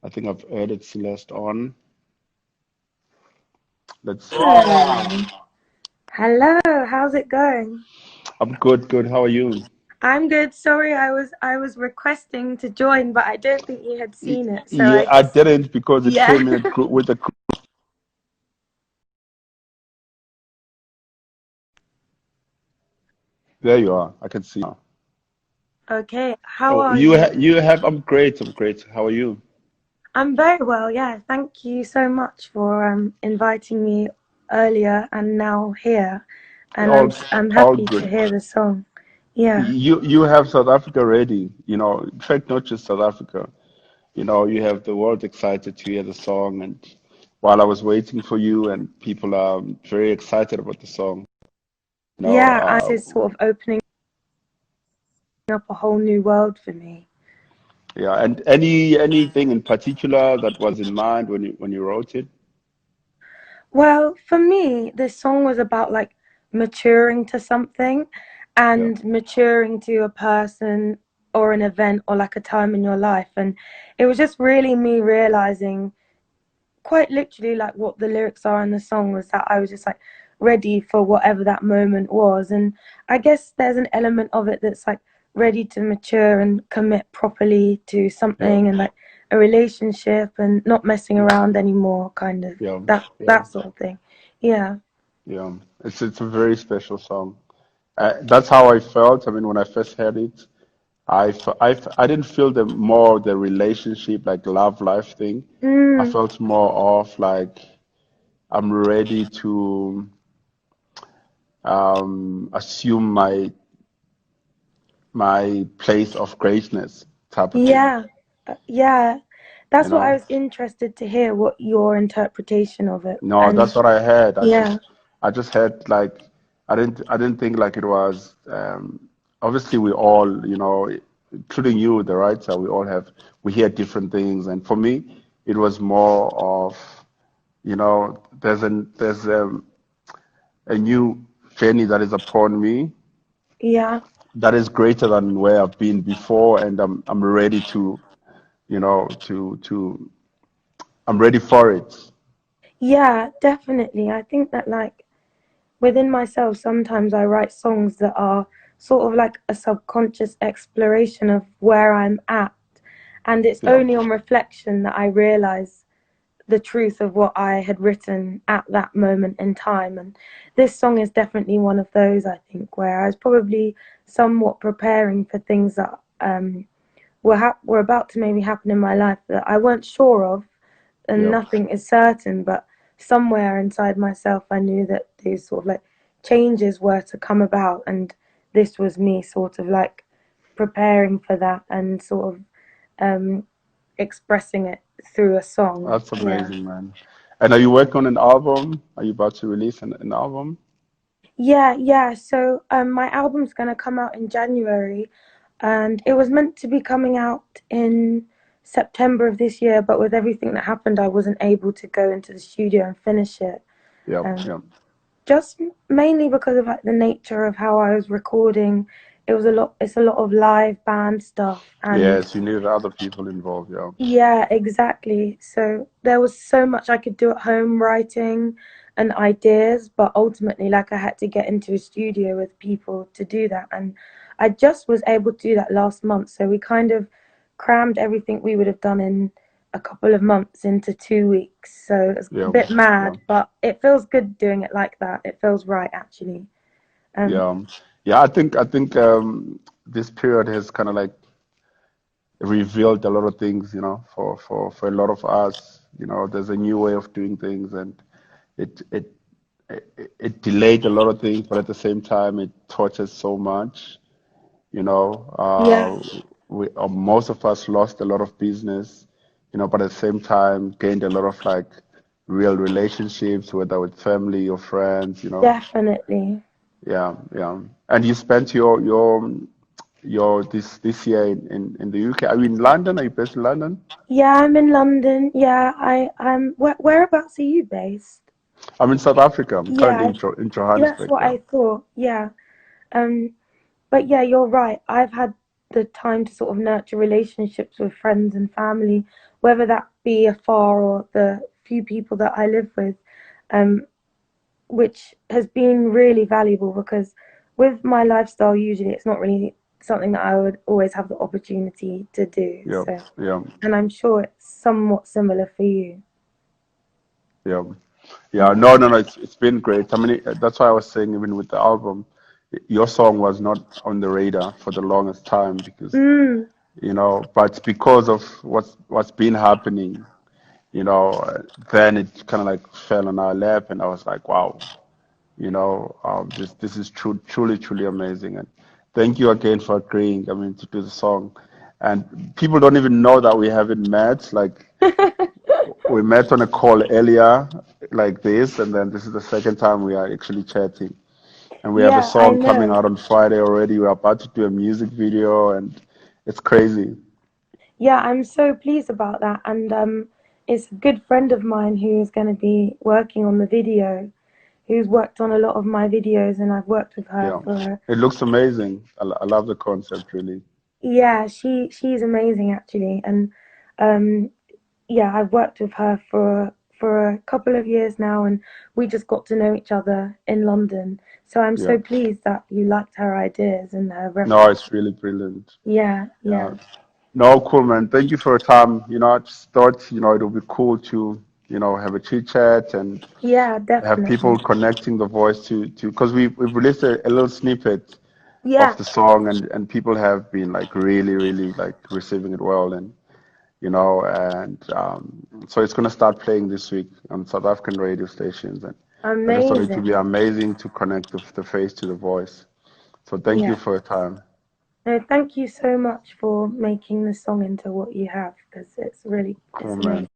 I think I've added Celeste on. Let's see. Hmm. Hello, how's it going? I'm good, good. How are you? I'm good. Sorry, I was requesting to join, but I don't think you had seen it. So Yeah, I I just didn't because it yeah. came in a group with a. There you are. I can see now. Okay, how Oh, are you? you have. I'm great. I'm great. How are you? I'm very well, yeah. Thank you so much for inviting me earlier and now here. And All I'm all happy to good. hear the song. Yeah. You have South Africa ready. In fact, not just South Africa. You have the world excited to hear the song, and while I was waiting for you, and people are very excited about the song. You know, Yeah, this is sort of opening up a whole new world for me. yeah. And anything in particular that was in mind when you wrote it? Well, for me, this song was about like maturing to something Yeah, and maturing to a person or an event or like a time in your life. And it was just really me realizing quite literally like what the lyrics are in the song was that I was just like ready for whatever that moment was. And I guess there's an element of it that's like ready to mature and commit properly to yeah, something and like a relationship and not messing yeah, around anymore, kind of yeah, yeah, that sort of thing. Yeah. yeah. It's a very special song. That's how I felt. I mean, when I first heard it, I didn't feel the relationship like love life thing. I Mm, felt more of like I'm ready to assume my place of greatness type of thing. yeah. Yeah. You That's what I know? was interested to hear what your interpretation of it. No, And that's what I had. yeah. I just had like I didn't think like it was obviously we all, including you, the writer, we hear different things, and for me it was more of, there's a new journey that is upon me Yeah. that is greater than where I've been before, and I'm ready to, I'm ready for it. Yeah, definitely. I think that like within myself, sometimes I write songs that are sort of like a subconscious exploration of where I'm at. And it's Yeah, only on reflection that I realize the truth of what I had written at that moment in time. And this song is definitely one of those, I think, where I was probably somewhat preparing for things that were about to maybe happen in my life that I weren't sure of, and yeah. nothing is certain, but somewhere inside myself I knew that these sort of like changes were to come about, and this was me sort of like preparing for that and sort of um expressing it through a song. That's Yeah. amazing, man. And are you working on an album? Are you about to release an album? Yeah. So my album's gonna come out in January, and it was meant to be coming out in September of this year, but with everything that happened, I wasn't able to go into the studio and finish it. Yep, Um, yep. just mainly because of like the nature of how I was recording. It's a lot of live band stuff, and Yes, you need other people involved, yeah. yeah, exactly. So there was so much I could do at home writing and ideas, but ultimately, like, I had to get into a studio with people to do that. And I just was able to do that last month. So we kind of crammed everything we would have done in a couple of months into 2 weeks. So it's a Yeah, bit yeah, mad, but it feels good doing it like that. It feels right, actually. Um, yeah. Yeah, I think this period has kind of like revealed a lot of things, for a lot of us. There's a new way of doing things, and it it it delayed a lot of things, but at the same time it taught us so much. You know, yeah, most of us lost a lot of business, but at the same time gained a lot of like real relationships, whether with family or friends. definitely. Yeah, yeah. And you spent your this year in the UK. Are you in London? Are you based in London? Yeah, I'm in London. Yeah, whereabouts are you based? I'm in South Africa. I'm currently Yeah, in that's Johannesburg. what Yeah. I thought. Yeah. Um, but yeah, you're right. I've had the time to sort of nurture relationships with friends and family, whether that be afar or the few people that I live with, um, which has been really valuable because with my lifestyle, usually it's not really something that I would always have the opportunity to do. Yeah, So, yeah, and I'm sure it's somewhat similar for you. yeah, yeah. Yeah. No, no, no. It's been great. I mean, that's why I was saying even with the album, your song was not on the radar for the longest time because Mm, but because of what's been happening, then it kind of like fell on our lap, and I was like, wow, this is truly, truly amazing. And thank you again for agreeing, I mean, to do the song. And people don't even know that we haven't met. Like, we met on a call earlier, like this, and then this is the second time we are actually chatting. And we have a yeah, I song coming know. out on Friday already. We're about to do a music video, and it's crazy. Yeah, I'm so pleased about that. And it's a good friend of mine who is going to be working on the video, who's worked on a lot of my videos, and I've worked with her Yeah. for. It looks amazing. I love the concept, really. Yeah, she's amazing actually, and um, yeah, I've worked with her for a couple of years now, and we just got to know each other in London. So I'm Yeah. so pleased that you liked her ideas and her No, reference. it's really brilliant. Yeah, Yeah. yeah, No, cool, man. Thank you for your time. I just thought, it would be cool to, have a chit chat and yeah, have people definitely. connecting the voice to, because we've released a little snippet of Yeah, the song, and people have been like really, really like receiving it well, and so it's gonna start playing this week on South African radio stations, and I just thought it would be amazing. amazing to connect the face to the voice. So thank you Yeah. for your time. No, thank you so much for making the song into what you have because Cool, it's man. amazing.